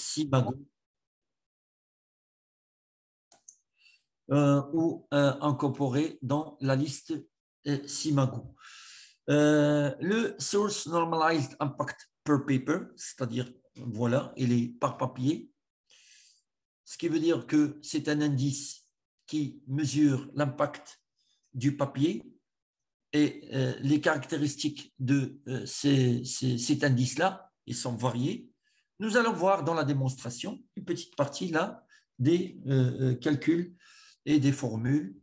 Simago ou incorporés dans la liste Simago. Le Source Normalized Impact per Paper, c'est-à-dire, voilà, il est par papier, ce qui veut dire que c'est un indice qui mesure l'impact du papier et les caractéristiques de cet indice-là, ils sont variés. Nous allons voir dans la démonstration une petite partie là des calculs et des formules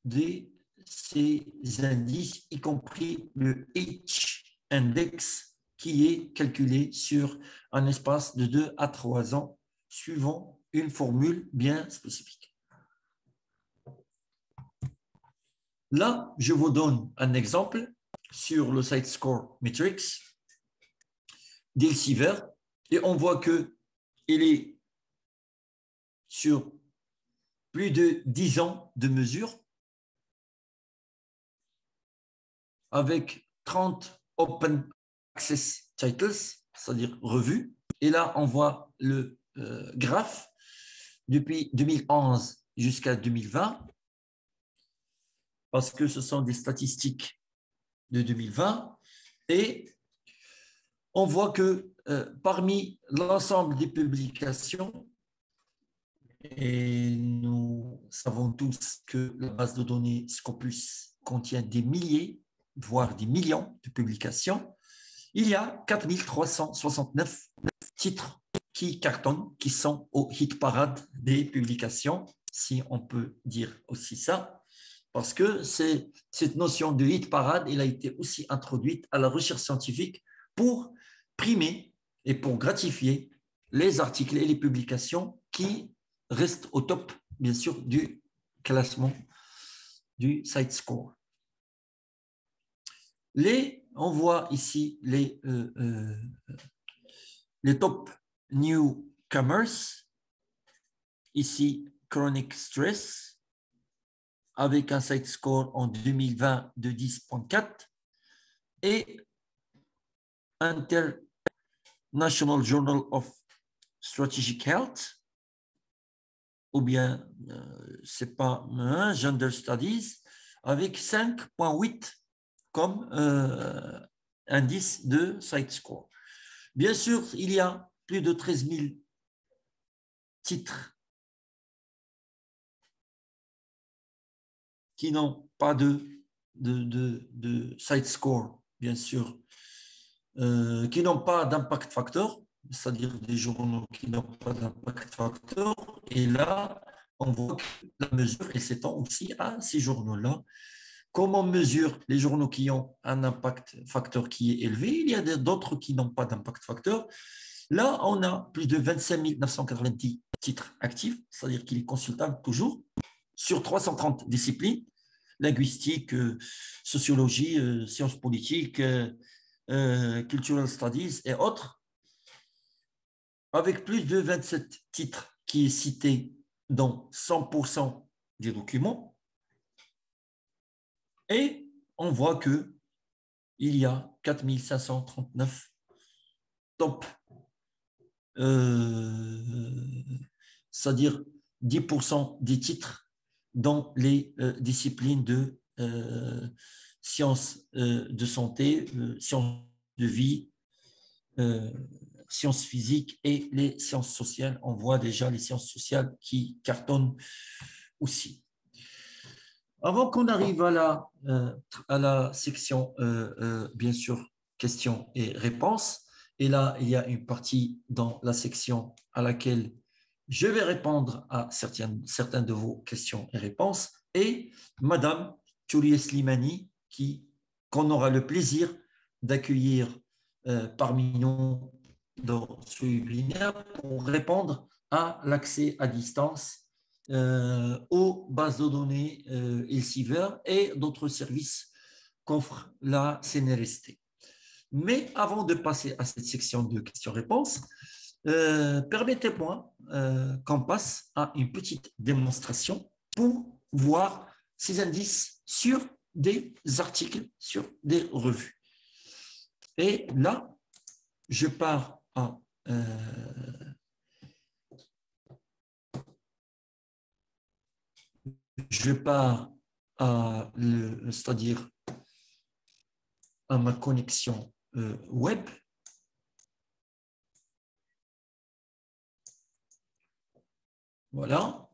de ces indices, y compris le H-index qui est calculé sur un espace de 2 à 3 ans suivant une formule bien spécifique. Là, je vous donne un exemple sur le Site Score Matrix d'Elsevier et on voit qu'il est sur plus de 10 ans de mesure avec 30 Open Access Titles, c'est-à-dire revues. Et là, on voit le graphe depuis 2011 jusqu'à 2020 parce que ce sont des statistiques de 2020 et on voit que parmi l'ensemble des publications, et nous savons tous que la base de données Scopus contient des milliers, voire des millions de publications, il y a 4369 titres qui cartonnent, qui sont au hit parade des publications, si on peut dire aussi ça, parce que cette notion de hit parade, elle a été aussi introduite à la recherche scientifique pour primer et pour gratifier les articles et les publications qui restent au top, bien sûr, du classement du Site Score. On voit ici les top newcomers, ici Chronic Stress, avec un Site Score en 2020 de 10.4 et International Journal of Strategic Health, ou bien, c'est pas Gender Studies, avec 5.8 comme indice de Site Score. Bien sûr, il y a plus de 13 000 titres qui n'ont pas de Site Score, bien sûr, qui n'ont pas d'impact factor, c'est-à-dire des journaux qui n'ont pas d'impact factor. Et là, on voit que la mesure elle s'étend aussi à ces journaux-là. Comment on mesure les journaux qui ont un impact facteur qui est élevé? Il y a d'autres qui n'ont pas d'impact facteur. Là, on a plus de 25 990 titres actifs, c'est-à-dire qu'il est consultable toujours, sur 330 disciplines, linguistique, sociologie, sciences politiques, cultural studies et autres, avec plus de 27 titres qui est cité dans 100% des documents. Et on voit qu'il y a 4539 top, c'est-à-dire 10% des titres dans les disciplines de sciences de santé, sciences de vie, sciences physiques et les sciences sociales. On voit déjà les sciences sociales qui cartonnent aussi. Avant qu'on arrive à la section, bien sûr, questions et réponses, et là, il y a une partie dans la section à laquelle je vais répondre à certaines de vos questions et réponses, et Madame Touria Slimani, qu'on aura le plaisir d'accueillir parmi nous dans ce webinaire pour répondre à l'accès à distance aux bases de données Elsevier et d'autres services qu'offre la CNRST. Mais avant de passer à cette section de questions-réponses, permettez-moi qu'on passe à une petite démonstration pour voir ces indices sur des articles, sur des revues. Et là, je pars à je pars c'est-à-dire à ma connexion web. Voilà.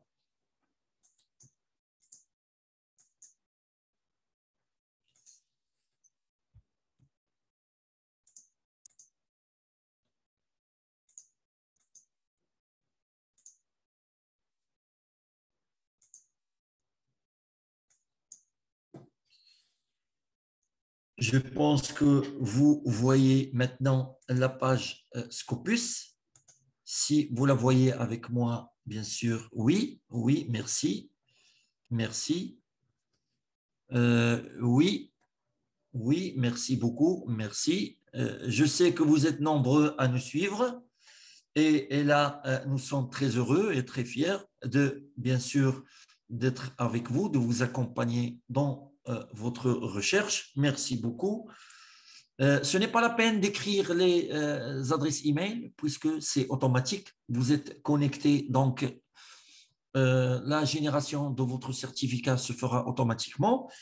Je pense que vous voyez maintenant la page Scopus. Si vous la voyez avec moi, bien sûr, oui, oui, merci, merci. Oui, oui, merci beaucoup, merci. Je sais que vous êtes nombreux à nous suivre et là, nous sommes très heureux et très fiers de, bien sûr, d'être avec vous, de vous accompagner dans votre recherche. Merci beaucoup. Ce n'est pas la peine d'écrire les adresses email puisque c'est automatique. Vous êtes connecté, donc la génération de votre certificat se fera automatiquement.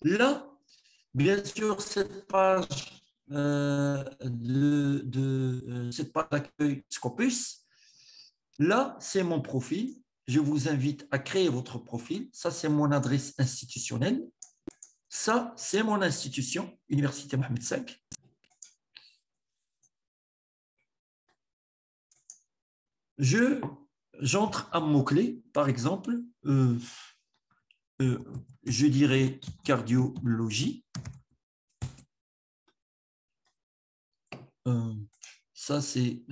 Là, bien sûr, cette page cette page d'accueil Scopus, là, c'est mon profil. Je vous invite à créer votre profil. Ça, c'est mon adresse institutionnelle. Ça, c'est mon institution, Université Mohamed V. J'entre un mot-clé, par exemple, euh, je dirais cardiologie. Euh, Ça, c'est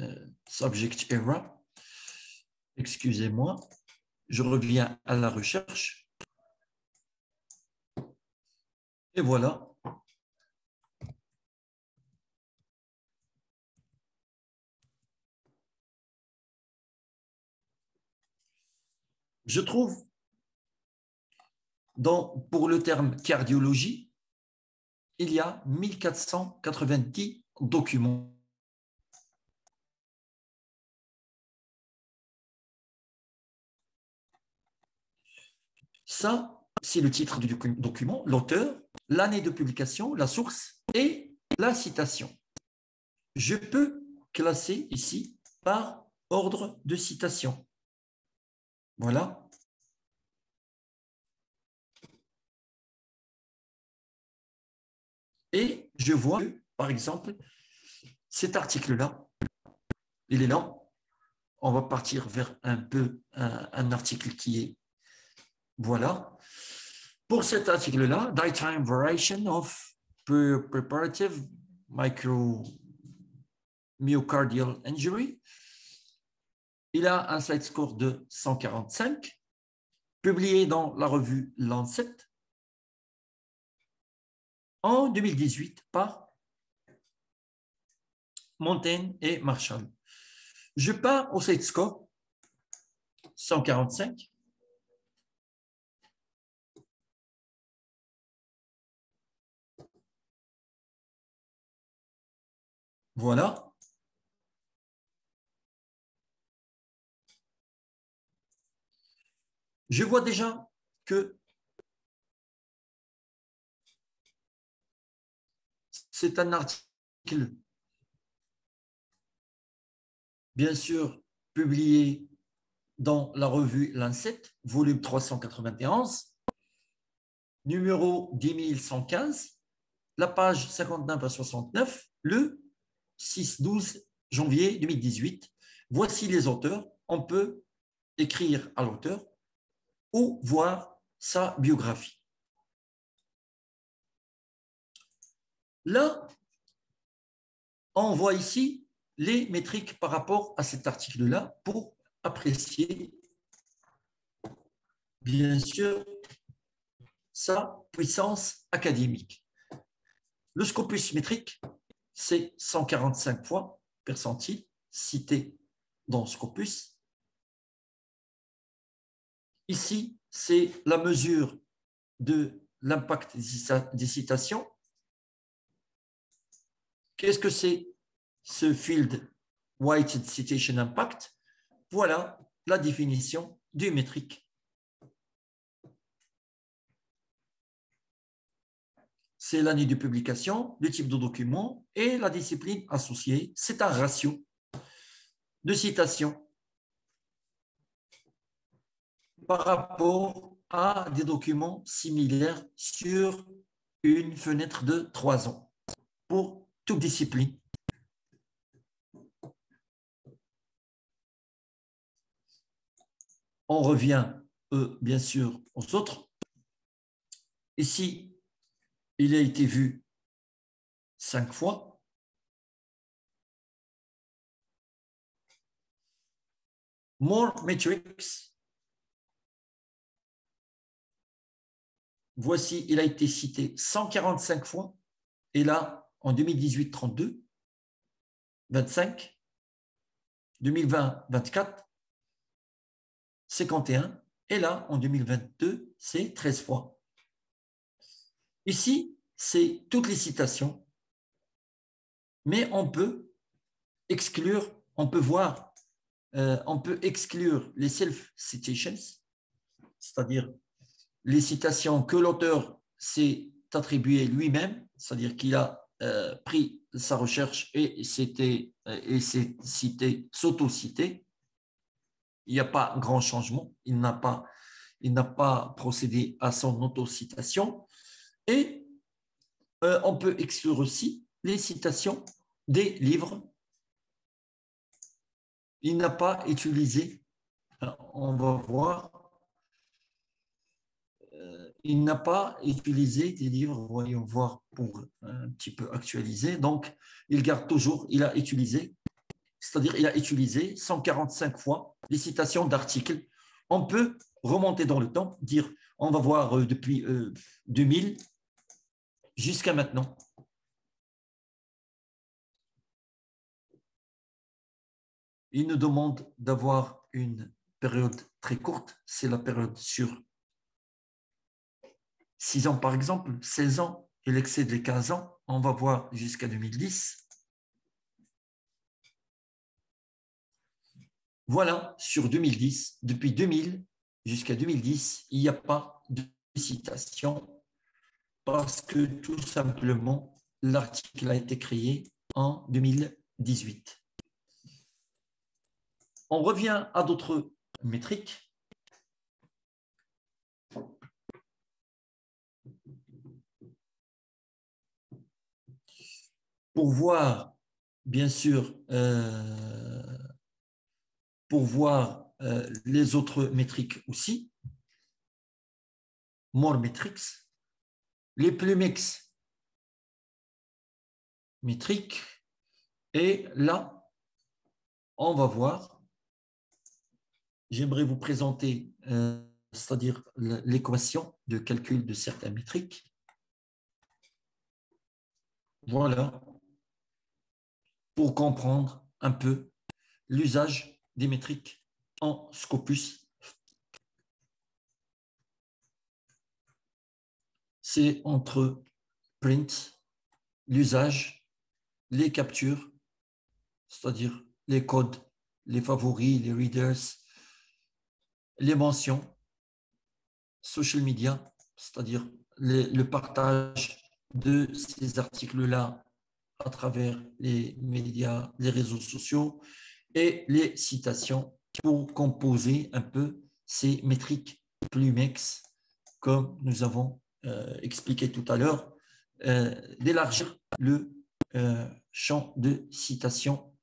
subject error. Excusez-moi. Je reviens à la recherche. Et voilà. Je trouve, pour le terme cardiologie, il y a 1490 documents. Ça, c'est le titre du document, l'auteur, l'année de publication, la source et la citation. Je peux classer ici par ordre de citation. Voilà. Et je vois que, par exemple, cet article-là, il est là. On va partir vers un article qui est, voilà. Pour cet article-là, Daytime Variation of Preparative Myocardial Injury, il a un site score de 145, publié dans la revue Lancet en 2018 par Montaigne et Marshall. Je pars au site score 145. Voilà. Je vois déjà que c'est un article, bien sûr, publié dans la revue Lancet, volume 391, numéro 10115, la page 59 à 69, le 6-12 janvier 2018. Voici les auteurs. On peut écrire à l'auteur ou voir sa biographie. Là, on voit ici les métriques par rapport à cet article-là pour apprécier, bien sûr, sa puissance académique. Le scopus métrique, c'est 145 fois percentile cité dans Scopus. Ici, c'est la mesure de l'impact des citations. Qu'est-ce que c'est ce field weighted citation impact? Voilà la définition du métrique. c'est l'année de publication, le type de document et la discipline associée. C'est un ratio de citation par rapport à des documents similaires sur une fenêtre de 3 ans pour toute discipline. On revient, bien sûr, aux autres. Ici, il a été vu 5 fois. More metrics. Voici, il a été cité 145 fois. Et là, en 2018, 32, 25, 2020, 24, 51. Et là, en 2022, c'est 13 fois. Ici, c'est toutes les citations, mais on peut exclure, on peut voir, on peut exclure les self-citations, c'est-à-dire les citations que l'auteur s'est attribué lui-même, c'est-à-dire qu'il a pris sa recherche et s'est cité, s'auto-cité. Il n'y a pas grand changement, il n'a pas procédé à son auto-citation. Et on peut exclure aussi les citations des livres. Il n'a pas utilisé, on va voir, il n'a pas utilisé des livres, voyons voir pour un petit peu actualiser. Donc, il garde toujours, il a utilisé, c'est-à-dire il a utilisé 145 fois les citations d'articles. On peut remonter dans le temps, dire, on va voir depuis 2000 jusqu'à maintenant. Il nous demande d'avoir une période très courte, c'est la période sur 6 ans par exemple, 16 ans, et l'excès des 15 ans, on va voir jusqu'à 2010. Voilà, sur 2010, depuis 2000 jusqu'à 2010, il n'y a pas de citation parce que tout simplement, l'article a été créé en 2018. On revient à d'autres métriques. Pour voir, bien sûr, pour voir les autres métriques aussi, more metrics, les plus mix métriques, et là, on va voir, j'aimerais vous présenter, c'est-à-dire l'équation de calcul de certaines métriques. Voilà, pour comprendre un peu l'usage des métriques en Scopus. C'est entre print, l'usage, les captures, c'est-à-dire les codes, les favoris, les readers, les mentions, social media, c'est-à-dire le partage de ces articles-là à travers les médias, les réseaux sociaux et les citations pour composer un peu ces métriques Plumex, comme nous avons expliqué tout à l'heure, d'élargir le champ de citation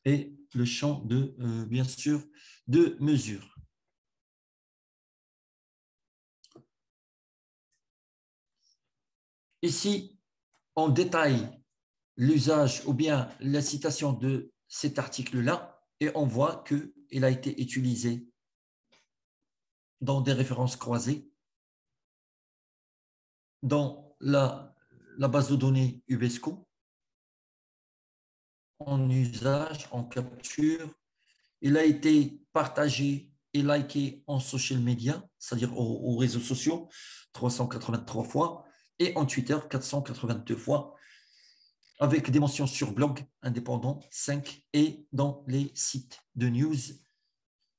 et le champ de, bien sûr, de mesure. Ici, on détaille l'usage ou bien la citation de cet article-là et on voit qu'il a été utilisé dans des références croisées, dans la base de données UNESCO, en usage, en capture. Il a été partagé et liké en social media, c'est-à-dire aux réseaux sociaux, 383 fois, et en Twitter, 482 fois, avec des mentions sur blog indépendant, 5, et dans les sites de news,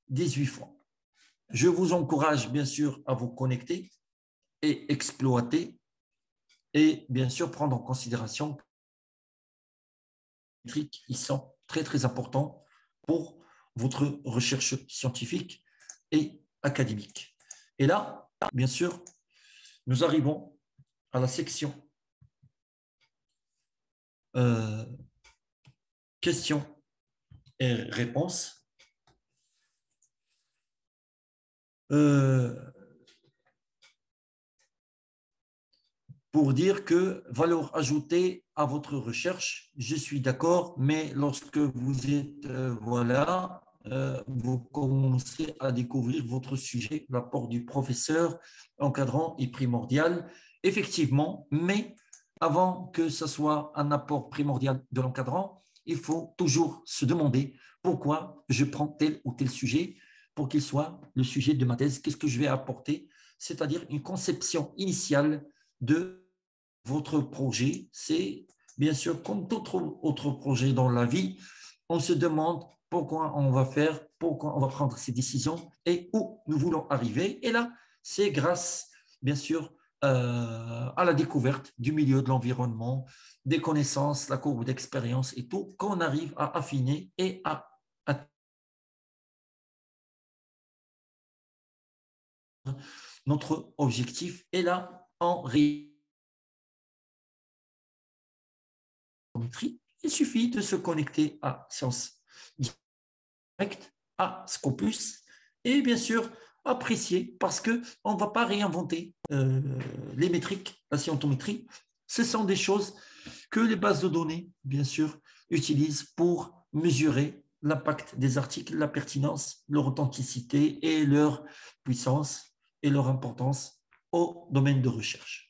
18 fois. Je vous encourage bien sûr à vous connecter et exploiter et bien sûr prendre en considération que les métriques, ils sont très, très importants pour votre recherche scientifique et académique. Et là, bien sûr, nous arrivons à la section questions et réponses. Pour dire que valeur ajoutée à votre recherche, je suis d'accord, mais lorsque vous êtes, vous commencez à découvrir votre sujet, l'apport du professeur encadrant est primordial, effectivement, mais avant que ce soit un apport primordial de l'encadrant, il faut toujours se demander pourquoi je prends tel ou tel sujet pour qu'il soit le sujet de ma thèse, qu'est-ce que je vais apporter, c'est-à-dire une conception initiale de votre projet. C'est bien sûr comme tout autre projet dans la vie, on se demande pourquoi on va faire, pourquoi on va prendre ces décisions et où nous voulons arriver. Et là, c'est grâce, bien sûr, à la découverte du milieu, de l'environnement, des connaissances, la courbe d'expérience et tout, qu'on arrive à affiner et à notre objectif. Et là, en réalité, il suffit de se connecter à Sciences Directes, à Scopus, et bien sûr apprécier parce qu'on ne va pas réinventer les métriques, la scientométrie. Ce sont des choses que les bases de données, bien sûr, utilisent pour mesurer l'impact des articles, la pertinence, leur authenticité et leur puissance et leur importance au domaine de recherche.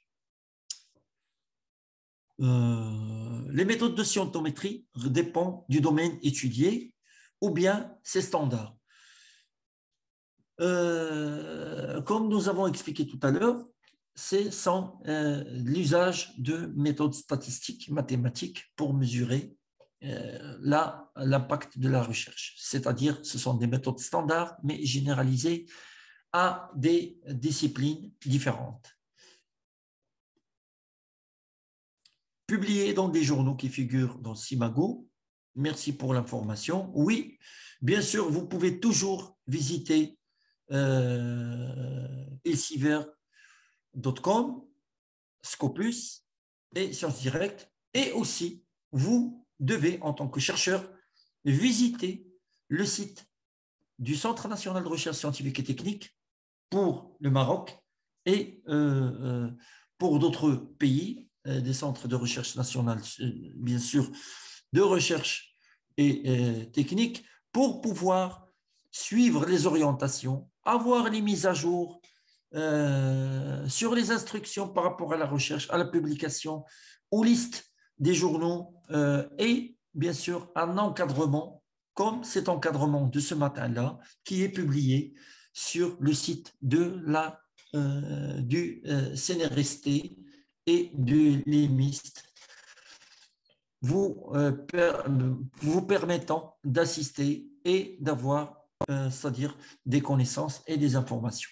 Les méthodes de scientométrie dépendent du domaine étudié ou bien ses standards. Comme nous avons expliqué tout à l'heure, c'est l'usage de méthodes statistiques, mathématiques pour mesurer l'impact de la recherche. C'est-à-dire, ce sont des méthodes standards, mais généralisées à des disciplines différentes. Publié dans des journaux qui figurent dans Simago. Merci pour l'information. Oui, bien sûr, vous pouvez toujours visiter elsevier.com, Scopus et Sciences Directes. Et aussi, vous devez, en tant que chercheur, visiter le site du Centre national de recherche scientifique et technique pour le Maroc et pour d'autres pays, des centres de recherche nationale, bien sûr, de recherche et technique, pour pouvoir suivre les orientations, avoir les mises à jour sur les instructions par rapport à la recherche, à la publication, aux listes des journaux et bien sûr un encadrement comme cet encadrement de ce matin-là qui est publié sur le site de du CNRST et de l'EMIST, vous permettant d'assister et d'avoir, c'est-à-dire des connaissances et des informations.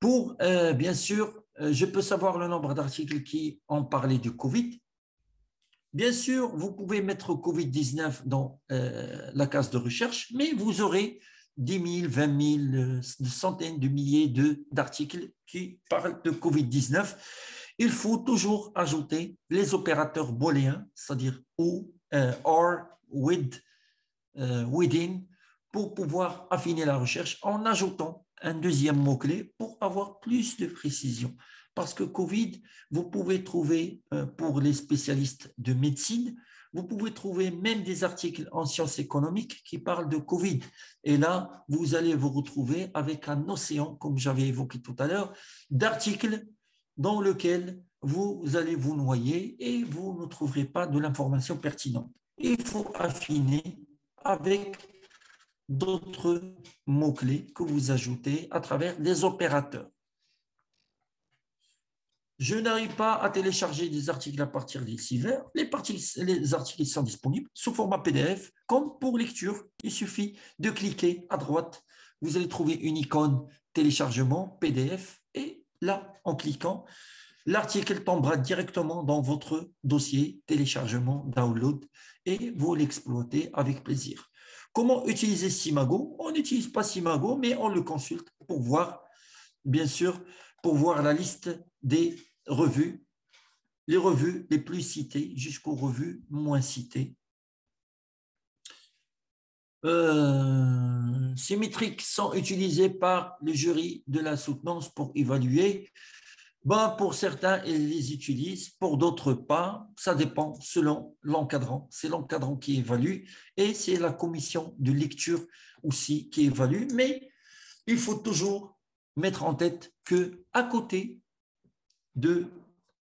Pour, bien sûr, je peux savoir le nombre d'articles qui ont parlé du Covid. Bien sûr, vous pouvez mettre Covid-19 dans la case de recherche, mais vous aurez 10 000, 20 000, centaines de milliers d'articles qui parlent de Covid-19. Il faut toujours ajouter les opérateurs booléens, c'est-à-dire ou, or, with, within, pour pouvoir affiner la recherche en ajoutant un deuxième mot-clé pour avoir plus de précision. Parce que Covid, vous pouvez trouver, pour les spécialistes de médecine, vous pouvez trouver même des articles en sciences économiques qui parlent de Covid. Et là, vous allez vous retrouver avec un océan, comme j'avais évoqué tout à l'heure, d'articles dans lequel vous allez vous noyer et vous ne trouverez pas de l'information pertinente. Il faut affiner avec d'autres mots-clés que vous ajoutez à travers des opérateurs. Je n'arrive pas à télécharger des articles à partir d'Elsevier. Les articles sont disponibles sous format PDF, comme pour lecture. Il suffit de cliquer à droite vous allez trouver une icône téléchargement PDF et là, en cliquant, l'article tombera directement dans votre dossier téléchargement, download et vous l'exploitez avec plaisir. Comment utiliser Simago? On n'utilise pas Simago, mais on le consulte pour voir, bien sûr, pour voir la liste des revues, les revues les plus citées jusqu'aux revues moins citées. Ces métriques sont utilisées par le jury de la soutenance pour évaluer. Pour certains, ils les utilisent, pour d'autres pas. Ça dépend selon l'encadrant. C'est l'encadrant qui évalue et c'est la commission de lecture aussi qui évalue. Mais il faut toujours mettre en tête que à côté de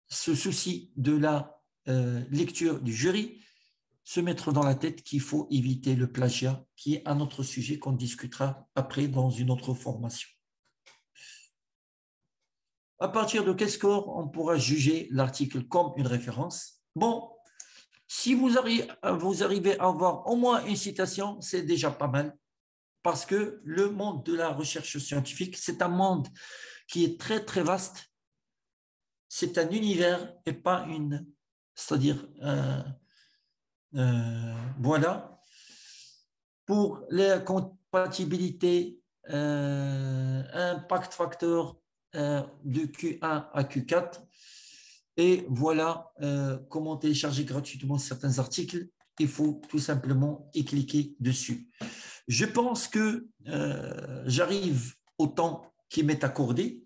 ce souci de la lecture du jury, se mettre dans la tête qu'il faut éviter le plagiat, qui est un autre sujet qu'on discutera après dans une autre formation. À partir de quel score on pourra juger l'article comme une référence? Si vous arrivez à avoir au moins une citation, c'est déjà pas mal, parce que le monde de la recherche scientifique, c'est un monde qui est très, très vaste. C'est un univers et pas une... C'est-à-dire, voilà. Pour les compatibilités, impact factor de Q1 à Q4. Et voilà comment télécharger gratuitement certains articles. Il faut tout simplement y cliquer dessus. Je pense que j'arrive au temps qui m'est accordé.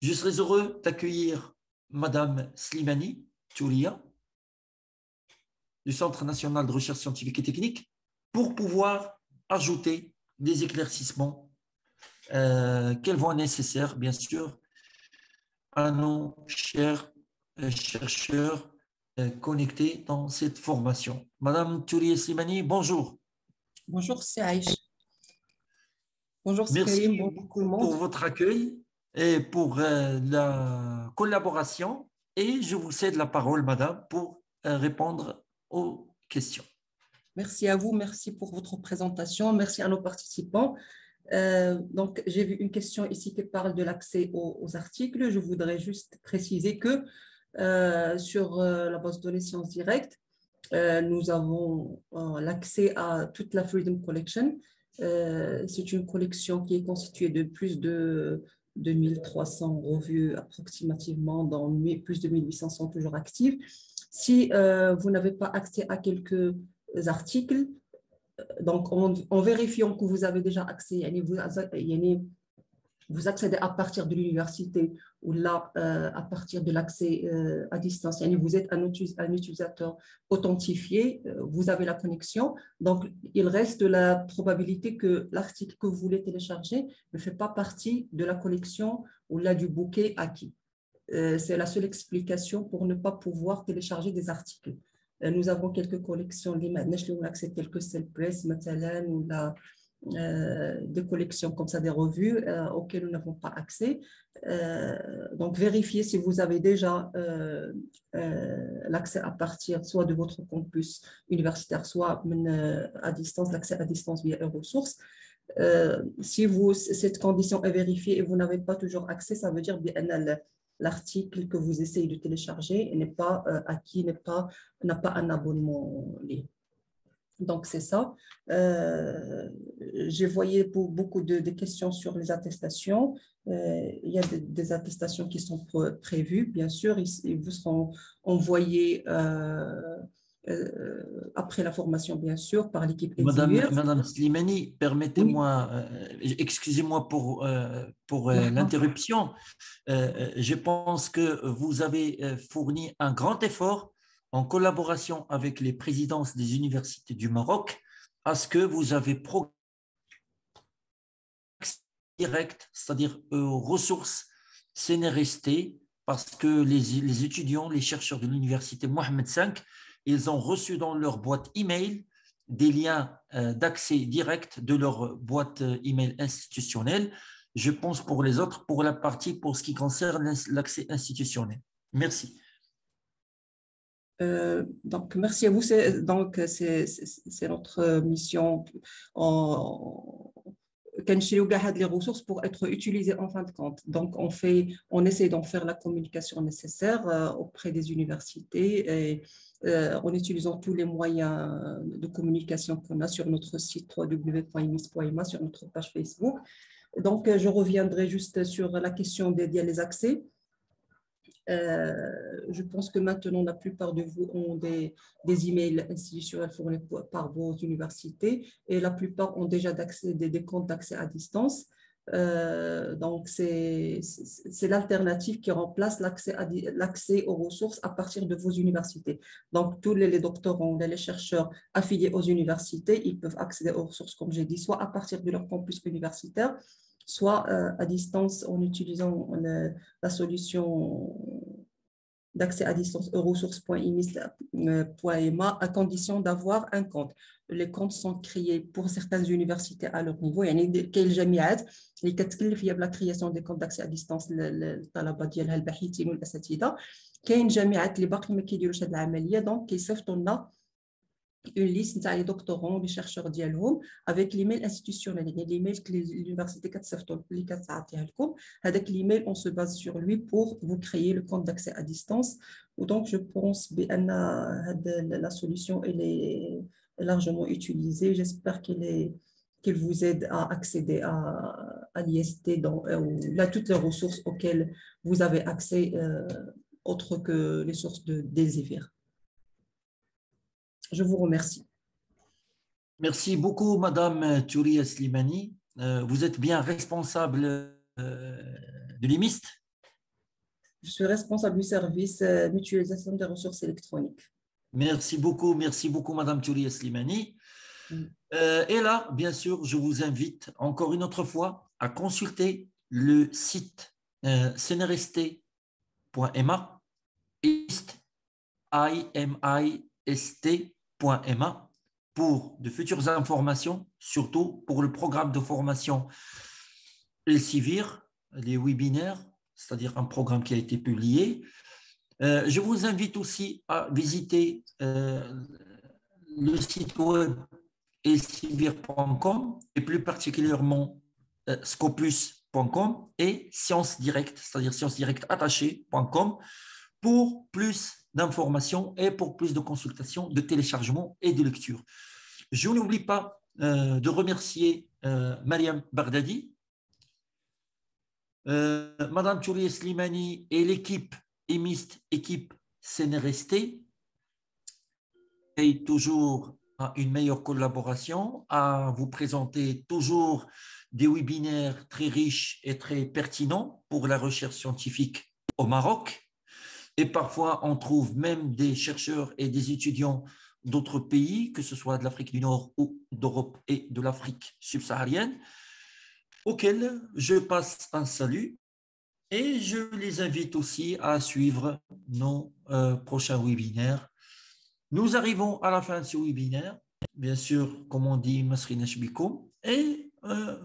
Je serais heureux d'accueillir Madame Slimani Touria du Centre national de recherche scientifique et technique pour pouvoir ajouter des éclaircissements qu'elles voient nécessaires, bien sûr, à nos chers chercheurs connectés dans cette formation. Madame Touria Slimani, bonjour. Bonjour, c'est Aïcha. Bonjour, c'est Karim. Merci Bonjour tout le beaucoup monde. pour votre accueil et pour la collaboration. Et je vous cède la parole, madame, pour répondre aux questions. Merci à vous, merci pour votre présentation, merci à nos participants. Donc, j'ai vu une question ici qui parle de l'accès aux articles. Je voudrais juste préciser que sur la base de données Sciences Directes, nous avons l'accès à toute la Freedom Collection. C'est une collection qui est constituée de plus de 2300 revues approximativement, dont plus de 1800 sont toujours actives. Si vous n'avez pas accès à quelques articles, donc en vérifiant que vous avez déjà accès, vous accédez à partir de l'université ou là, à partir de l'accès à distance, vous êtes un utilisateur authentifié, vous avez la connexion, donc il reste la probabilité que l'article que vous voulez télécharger ne fait pas partie de la collection ou là du bouquet acquis. C'est la seule explication pour ne pas pouvoir télécharger des articles. Nous avons quelques collections, telles que Cell Press, ou la des collections comme ça, des revues auxquelles nous n'avons pas accès. Donc, vérifiez si vous avez déjà l'accès à partir soit de votre campus universitaire, soit à distance, l'accès à distance via Eurosource. Si cette condition est vérifiée et vous n'avez pas toujours accès, ça veut dire que l'article que vous essayez de télécharger n'est pas acquis, n'a pas un abonnement lié. Donc, c'est ça. J'ai voyé pour beaucoup de questions sur les attestations. Il y a des attestations qui sont prévues, bien sûr. Ils vous seront envoyés après la formation, bien sûr, par l'équipe Elsevier. Madame Slimani, permettez-moi, excusez-moi pour l'interruption. Je pense que vous avez fourni un grand effort en collaboration avec les présidences des universités du Maroc, à ce que vous avez progressé direct, c'est-à-dire aux ressources CNRST, parce que les étudiants, les chercheurs de l'université Mohamed V, ils ont reçu dans leur boîte email des liens d'accès direct de leur boîte email institutionnelle. Je pense pour les autres, pour la partie pour ce qui concerne l'accès institutionnel. Merci. Donc, merci à vous. C'est notre mission كنشريو كاع هاد les ressources pour être utilisées en fin de compte. Donc, on essaie d'en faire la communication nécessaire auprès des universités et en utilisant tous les moyens de communication qu'on a sur notre site www.imis.ma, sur notre page Facebook. Donc, je reviendrai juste sur la question des accès. Je pense que maintenant, la plupart de vous ont des emails institutionnels fournis par vos universités et la plupart ont déjà des comptes d'accès à distance. Donc, c'est l'alternative qui remplace l'accès aux ressources à partir de vos universités. Donc, tous les doctorants, les chercheurs affiliés aux universités, ils peuvent accéder aux ressources, comme j'ai dit, soit à partir de leur campus universitaire, soit à distance en utilisant la solution d'accès à distance ressources.imis.ma à condition d'avoir un compte. Les comptes sont créés pour certaines universités à leur niveau. يعني كاين الجامعات اللي كتكلف هي بلا création des comptes d'accès à distance للطلبه ديالها الباحثين والاساتذه. كاين جامعات اللي باقي ما كيديروش هذه العمليه دونك كيصيفطوا لنا une liste تاع les doctorants les chercheurs ديالهم avec l'email institutionnel يعني l'email que l'université كتصيفطوا اللي كتعطيها لكم هذاك l'email on se base sur lui pour vous créer le compte d'accès à distance ou donc je pense بان la solution elle est largement utilisée. J'espère qu'elle vous aide à accéder à l'IST ou à toutes les ressources auxquelles vous avez accès autres que les sources d'Elsevier. Je vous remercie. Merci beaucoup, Madame Touria Slimani. Vous êtes bien responsable de l'IMIST? Je suis responsable du service mutualisation des ressources électroniques. Merci beaucoup, Madame Touria Slimani. Et là, bien sûr, je vous invite encore une autre fois à consulter le site cnrst.ma, imist.ma pour de futures informations, surtout pour le programme de formation Elsevier, les webinaires, c'est-à-dire un programme qui a été publié. Je vous invite aussi à visiter le site web elsevier.com et plus particulièrement scopus.com et Sciences Directes, c'est-à-dire sciencesdirectattachées.com pour plus d'informations et pour plus de consultations, de téléchargements et de lecture. Je n'oublie pas de remercier Mariam Bardadi, Madame Touria Slimani et l'équipe EMIST, équipe CNRST, et toujours à une meilleure collaboration, à vous présenter toujours des webinaires très riches et très pertinents pour la recherche scientifique au Maroc. Et parfois, on trouve même des chercheurs et des étudiants d'autres pays, que ce soit de l'Afrique du Nord ou d'Europe et de l'Afrique subsaharienne, auxquels je passe un salut. Et je les invite aussi à suivre nos prochains webinaires. Nous arrivons à la fin de ce webinaire, bien sûr, comme on dit, Masrina Shbikoum, et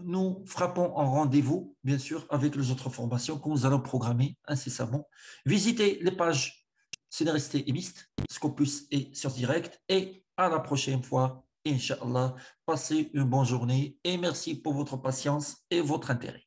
nous frappons en rendez-vous, bien sûr, avec les autres formations que nous allons programmer incessamment. Visitez les pages CNRST et MIST, Scopus et Sciences Directes, et à la prochaine fois, Inch'Allah. Passez une bonne journée et merci pour votre patience et votre intérêt.